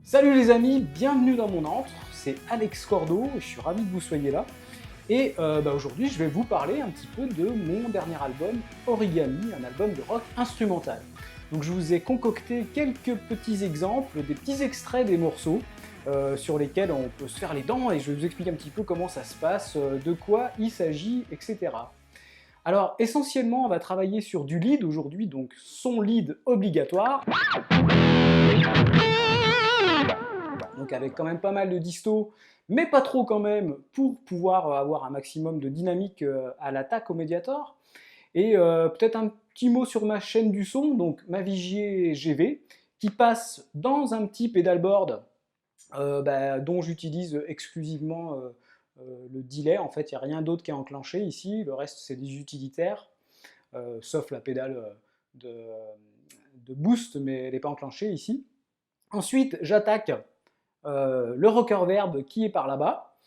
Salut les amis, bienvenue dans mon antre, c'est Alex Cordo, je suis ravi que vous soyez là. Et aujourd'hui je vais vous parler un petit peu de mon dernier album, Origami, un album de rock instrumental. Donc je vous ai concocté quelques petits exemples, des petits extraits des morceaux sur lesquels on peut se faire les dents et je vais vous expliquer un petit peu comment ça se passe, de quoi il s'agit, etc. Alors essentiellement on va travailler sur du lead aujourd'hui, donc son lead obligatoire. Donc avec quand même pas mal de disto, mais pas trop quand même, pour pouvoir avoir un maximum de dynamique à l'attaque au Mediator. Et peut-être un petit mot sur ma chaîne du son, donc ma Vigier GV, qui passe dans un petit pedalboard dont j'utilise exclusivement le delay. En fait, il n'y a rien d'autre qui est enclenché ici, le reste c'est des utilitaires, sauf la pédale de boost, mais elle n'est pas enclenchée ici. Ensuite, j'attaque le rocker verb qui est par là-bas,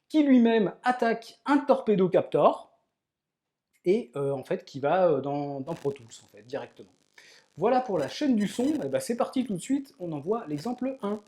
qui lui-même attaque un torpedo captor, et en fait qui va dans Pro Tools en fait, directement. Voilà pour la chaîne du son, et c'est parti tout de suite, on envoie l'exemple 1.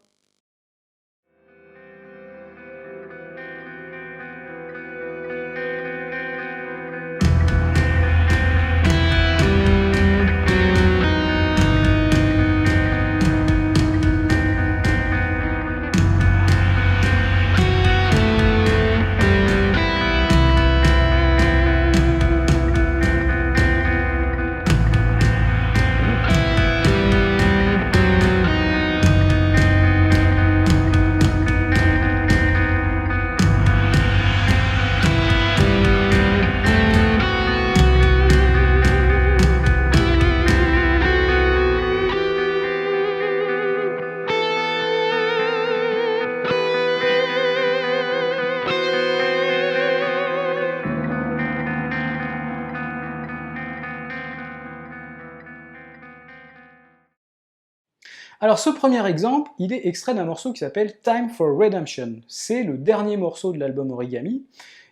Alors ce premier exemple, il est extrait d'un morceau qui s'appelle Time for Redemption. C'est le dernier morceau de l'album Origami.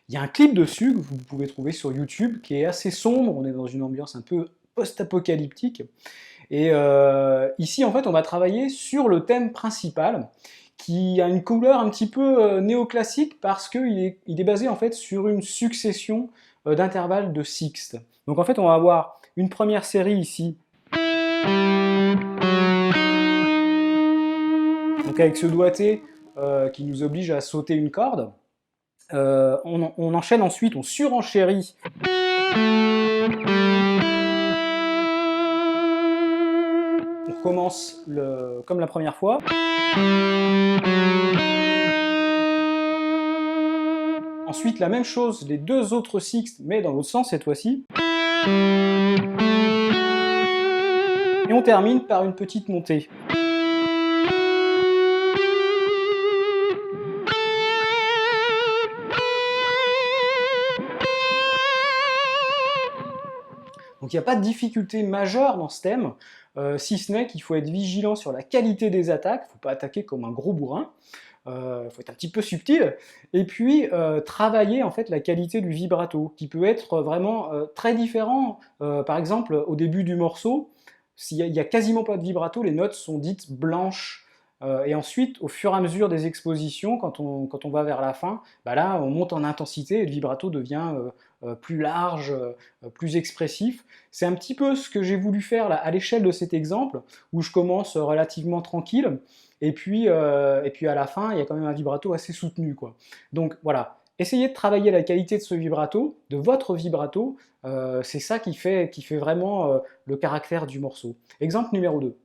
Il y a un clip dessus que vous pouvez trouver sur YouTube qui est assez sombre, on est dans une ambiance un peu post-apocalyptique. Et ici en fait on va travailler sur le thème principal qui a une couleur un petit peu néoclassique parce qu'il est basé en fait sur une succession d'intervalles de sixtes. Donc en fait on va avoir une première série ici. Donc avec ce doigté qui nous oblige à sauter une corde, on enchaîne ensuite, on surenchérit. On recommence comme la première fois. Ensuite la même chose, les deux autres sixtes, mais dans l'autre sens cette fois-ci. Et on termine par une petite montée. Donc il n'y a pas de difficulté majeure dans ce thème, si ce n'est qu'il faut être vigilant sur la qualité des attaques, il ne faut pas attaquer comme un gros bourrin, il faut être un petit peu subtil, et puis travailler en fait la qualité du vibrato, qui peut être vraiment très différent. Par exemple, au début du morceau, s'il n'y a quasiment pas de vibrato, les notes sont dites blanches. Et ensuite, au fur et à mesure des expositions, quand on va vers la fin, là, on monte en intensité et le vibrato devient plus large, plus expressif. C'est un petit peu ce que j'ai voulu faire là, à l'échelle de cet exemple, où je commence relativement tranquille, et puis à la fin, il y a quand même un vibrato assez soutenu, quoi. Donc voilà, essayez de travailler la qualité de ce vibrato, de votre vibrato, c'est ça qui fait vraiment le caractère du morceau. Exemple numéro 2.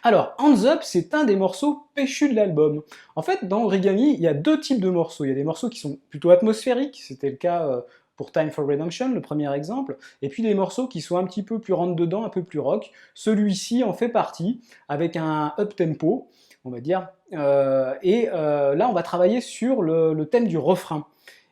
Alors, Hands Up, c'est un des morceaux péchus de l'album. En fait, dans Origami, il y a deux types de morceaux. Il y a des morceaux qui sont plutôt atmosphériques, c'était le cas pour Time for Redemption, le premier exemple, et puis des morceaux qui sont un petit peu plus rentre-dedans, un peu plus rock. Celui-ci en fait partie, avec un up-tempo, on va dire. Là, on va travailler sur le thème du refrain.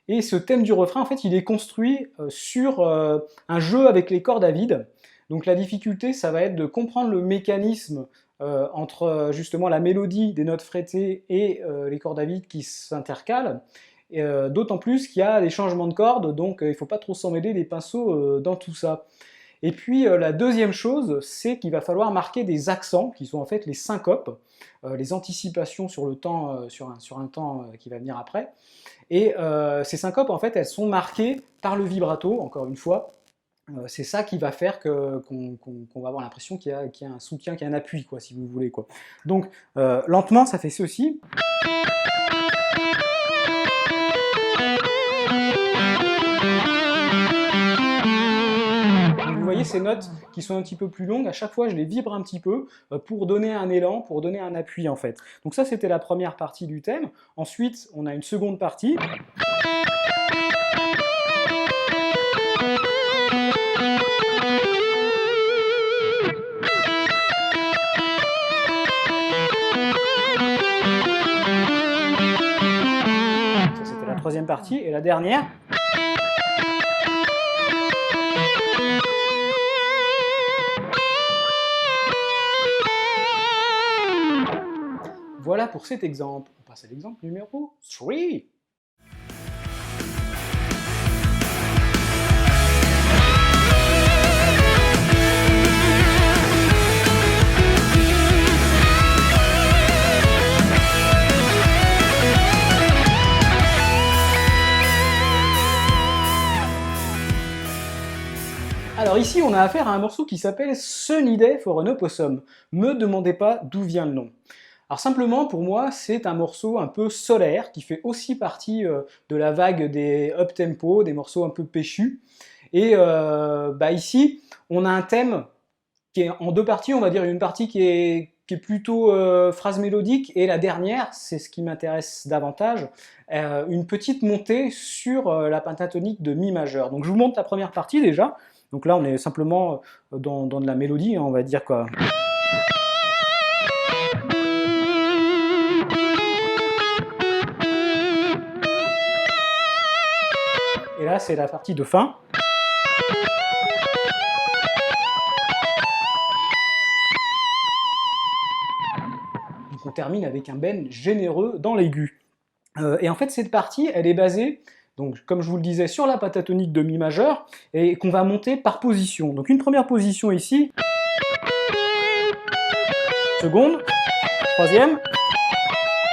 Et ce thème du refrain, en fait, il est construit sur un jeu avec les cordes à vide. Donc la difficulté, ça va être de comprendre le mécanisme entre justement la mélodie des notes frettées et les cordes à vide qui s'intercalent. D'autant plus qu'il y a des changements de cordes, donc il ne faut pas trop s'en mêler les pinceaux dans tout ça. Et puis la deuxième chose, c'est qu'il va falloir marquer des accents, qui sont en fait les syncopes, les anticipations sur le temps, sur un temps qui va venir après. Et ces syncopes, en fait, elles sont marquées par le vibrato, encore une fois. C'est ça qui va faire qu'on va avoir l'impression qu'il y a un soutien, qu'il y a un appui, quoi, si vous voulez, quoi. Donc, lentement, ça fait ceci. Vous voyez ces notes qui sont un petit peu plus longues, à chaque fois je les vibre un petit peu pour donner un élan, pour donner un appui en fait. Donc ça c'était la première partie du thème. Ensuite on a une seconde partie. Ça c'était la troisième partie. Et la dernière. Voilà pour cet exemple. On passe à l'exemple numéro 3. Alors ici, on a affaire à un morceau qui s'appelle Sunny Day for an Opossum. Me demandez pas d'où vient le nom. Alors simplement, pour moi, c'est un morceau un peu solaire, qui fait aussi partie de la vague des up-tempo, des morceaux un peu péchus. Et ici, on a un thème qui est en deux parties, on va dire une partie qui est plutôt phrase mélodique, et la dernière, c'est ce qui m'intéresse davantage, une petite montée sur la pentatonique de Mi majeur. Donc je vous montre la première partie déjà. Donc là, on est simplement dans de la mélodie, hein, on va dire quoi. Et là, c'est la partie de fin. Donc on termine avec un bend généreux dans l'aigu. Et en fait, cette partie, elle est basée, donc, comme je vous le disais, sur la pentatonique de Mi majeur, et qu'on va monter par position. Donc une première position ici, seconde, troisième,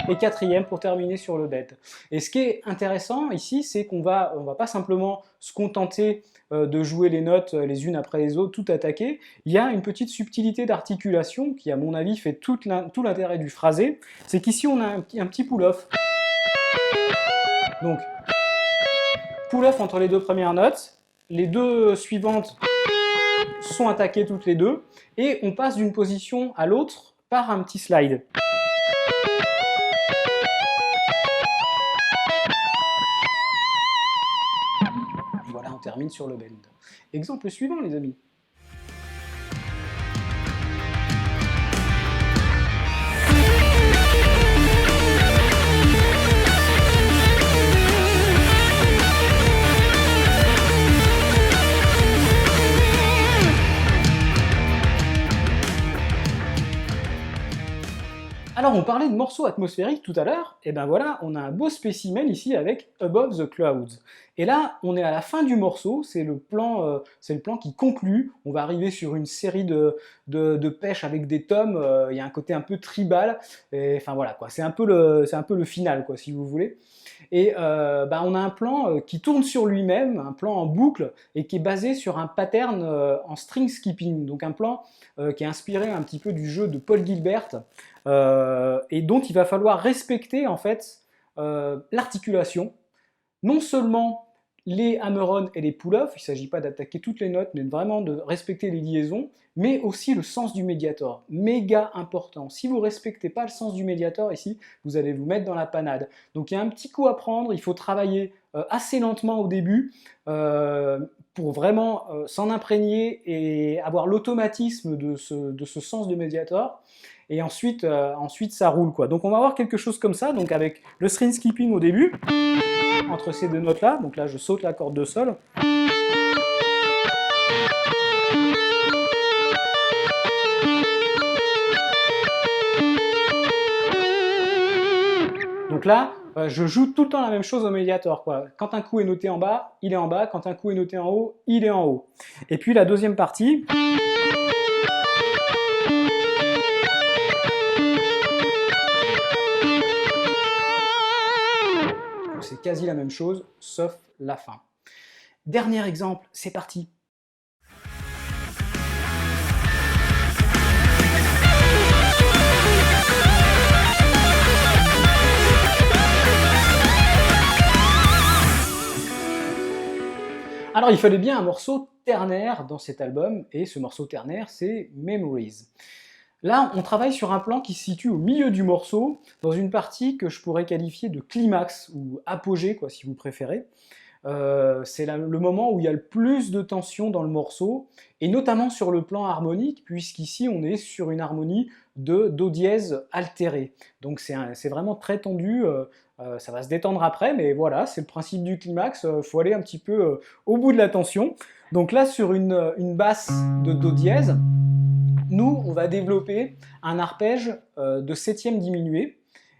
et quatrième pour terminer sur le bend. Et ce qui est intéressant ici, c'est qu'on va pas simplement se contenter de jouer les notes les unes après les autres, tout attaquer. Il y a une petite subtilité d'articulation qui, à mon avis, fait tout l'intérêt du phrasé. C'est qu'ici, on a un petit pull-off. Donc, pull-off entre les deux premières notes, les deux suivantes sont attaquées toutes les deux, et on passe d'une position à l'autre par un petit slide. Voilà, on termine sur le bend. Exemple suivant, les amis. Alors on parlait de morceaux atmosphériques tout à l'heure, et ben voilà, on a un beau spécimen ici avec Above the Clouds. Et là, on est à la fin du morceau, c'est le plan qui conclut, on va arriver sur une série de pêches avec des tomes, il y a un côté un peu tribal, et, enfin voilà, quoi, c'est un peu le final, quoi, si vous voulez. Et on a un plan qui tourne sur lui-même, un plan en boucle, et qui est basé sur un pattern en string skipping, donc un plan qui est inspiré un petit peu du jeu de Paul Gilbert, et dont il va falloir respecter en fait l'articulation, non seulement les hammer-on et les pull-off, il ne s'agit pas d'attaquer toutes les notes, mais vraiment de respecter les liaisons, mais aussi le sens du médiator, méga important. Si vous ne respectez pas le sens du médiator ici, vous allez vous mettre dans la panade. Donc il y a un petit coup à prendre, il faut travailler assez lentement au début, pour vraiment s'en imprégner et avoir l'automatisme de ce sens de médiator. Et ensuite, ça roule, quoi. Donc on va avoir quelque chose comme ça, donc avec le string skipping au début, entre ces deux notes-là. Donc là, je saute la corde de sol. Donc là, je joue tout le temps la même chose au médiator, quoi. Quand un coup est noté en bas, il est en bas. Quand un coup est noté en haut, il est en haut. Et puis la deuxième partie... c'est quasi la même chose, sauf la fin. Dernier exemple, c'est parti. Alors il fallait bien un morceau ternaire dans cet album, et ce morceau ternaire, c'est Memories. Là, on travaille sur un plan qui se situe au milieu du morceau, dans une partie que je pourrais qualifier de climax, ou apogée, quoi, si vous préférez. C'est le moment où il y a le plus de tension dans le morceau, et notamment sur le plan harmonique, puisqu'ici on est sur une harmonie de Do dièse altérée. Donc c'est vraiment très tendu, ça va se détendre après, mais voilà, c'est le principe du climax, faut aller un petit peu au bout de la tension. Donc là, sur une basse de Do dièse, nous, on va développer un arpège de septième diminué,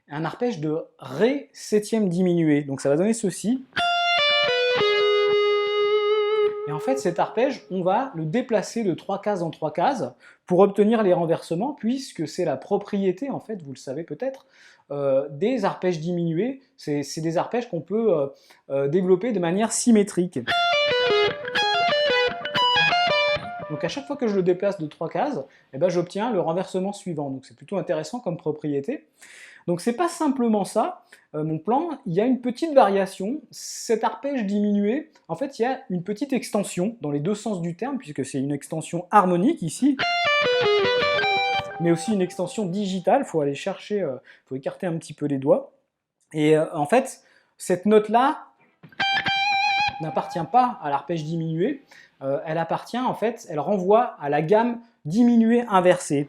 un arpège de Ré septième diminué. Donc ça va donner ceci. Et en fait, cet arpège, on va le déplacer de 3 cases en 3 cases pour obtenir les renversements, puisque c'est la propriété, en fait, vous le savez peut-être, des arpèges diminués. C'est des arpèges qu'on peut développer de manière symétrique. Donc à chaque fois que je le déplace de 3 cases, eh ben, j'obtiens le renversement suivant. Donc c'est plutôt intéressant comme propriété. Donc c'est pas simplement ça, mon plan, il y a une petite variation. Cet arpège diminué, en fait il y a une petite extension dans les deux sens du terme, puisque c'est une extension harmonique ici, mais aussi une extension digitale, il faut aller chercher, il faut écarter un petit peu les doigts. Et en fait, cette note-là n'appartient pas à l'arpège diminué, elle appartient en fait, elle renvoie à la gamme diminuée inversée,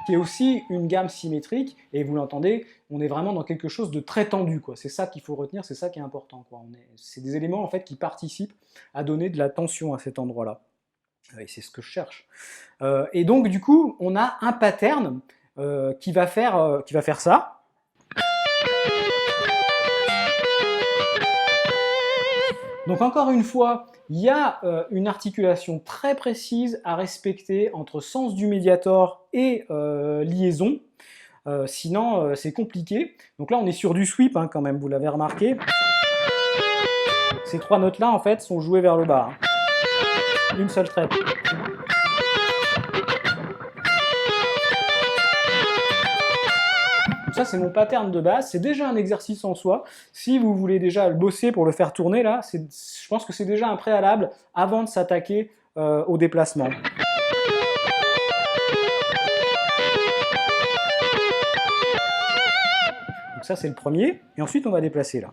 qui est aussi une gamme symétrique, et vous l'entendez, on est vraiment dans quelque chose de très tendu, quoi. C'est ça qu'il faut retenir, c'est ça qui est important, quoi. C'est des éléments en fait qui participent à donner de la tension à cet endroit-là. Et c'est ce que je cherche. Et donc du coup, on a un pattern qui va faire ça. Donc encore une fois, il y a une articulation très précise à respecter entre sens du médiator et liaison, sinon c'est compliqué. Donc là on est sur du sweep hein, quand même, vous l'avez remarqué. Ces trois notes-là en fait sont jouées vers le bas. Hein. Une seule traite. Ça, c'est mon pattern de base, c'est déjà un exercice en soi. Si vous voulez déjà le bosser pour le faire tourner, là, je pense que c'est déjà un préalable avant de s'attaquer au déplacement. Donc ça, c'est le premier. Et ensuite, on va déplacer là.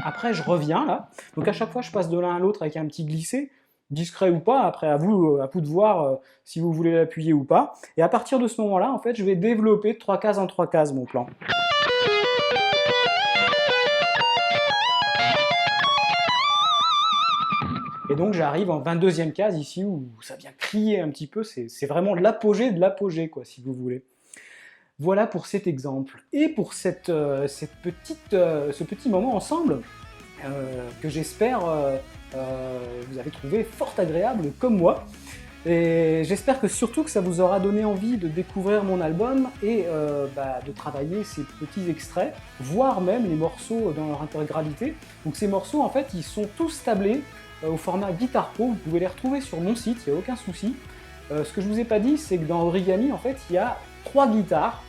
Après, je reviens là. Donc à chaque fois, je passe de l'un à l'autre avec un petit glissé. Discret ou pas, après à vous de voir si vous voulez l'appuyer ou pas. Et à partir de ce moment-là, en fait, je vais développer de 3 cases en 3 cases mon plan. Et donc j'arrive en 22e case ici où ça vient crier un petit peu, c'est vraiment l'apogée de l'apogée, quoi, si vous voulez. Voilà pour cet exemple. Et pour ce petit moment ensemble, que j'espère vous avez trouvé fort agréable comme moi. Et j'espère que surtout que ça vous aura donné envie de découvrir mon album et de travailler ces petits extraits, voire même les morceaux dans leur intégralité. Donc ces morceaux, en fait, ils sont tous tablés au format Guitar Pro. Vous pouvez les retrouver sur mon site, il n'y a aucun souci. Ce que je vous ai pas dit, c'est que dans Origami, en fait, il y a 3 guitares,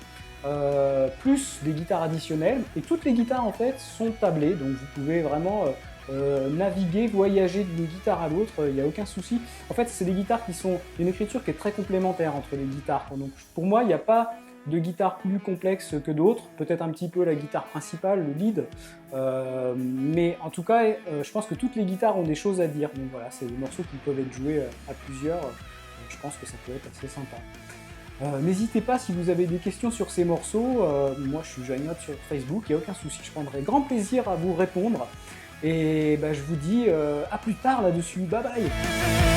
plus des guitares additionnelles, et toutes les guitares, en fait, sont tablées. Donc vous pouvez vraiment naviguer, voyager d'une guitare à l'autre, il n'y a aucun souci. En fait, c'est des guitares qui sont une écriture qui est très complémentaire entre les guitares. Donc pour moi, il n'y a pas de guitare plus complexe que d'autres, peut-être un petit peu la guitare principale, le lead, mais en tout cas, je pense que toutes les guitares ont des choses à dire. Donc voilà, c'est des morceaux qui peuvent être joués à plusieurs, donc je pense que ça peut être assez sympa. N'hésitez pas si vous avez des questions sur ces morceaux, moi je suis joignable sur Facebook, il n'y a aucun souci, je prendrai grand plaisir à vous répondre. Et bah, je vous dis à plus tard là-dessus, bye bye.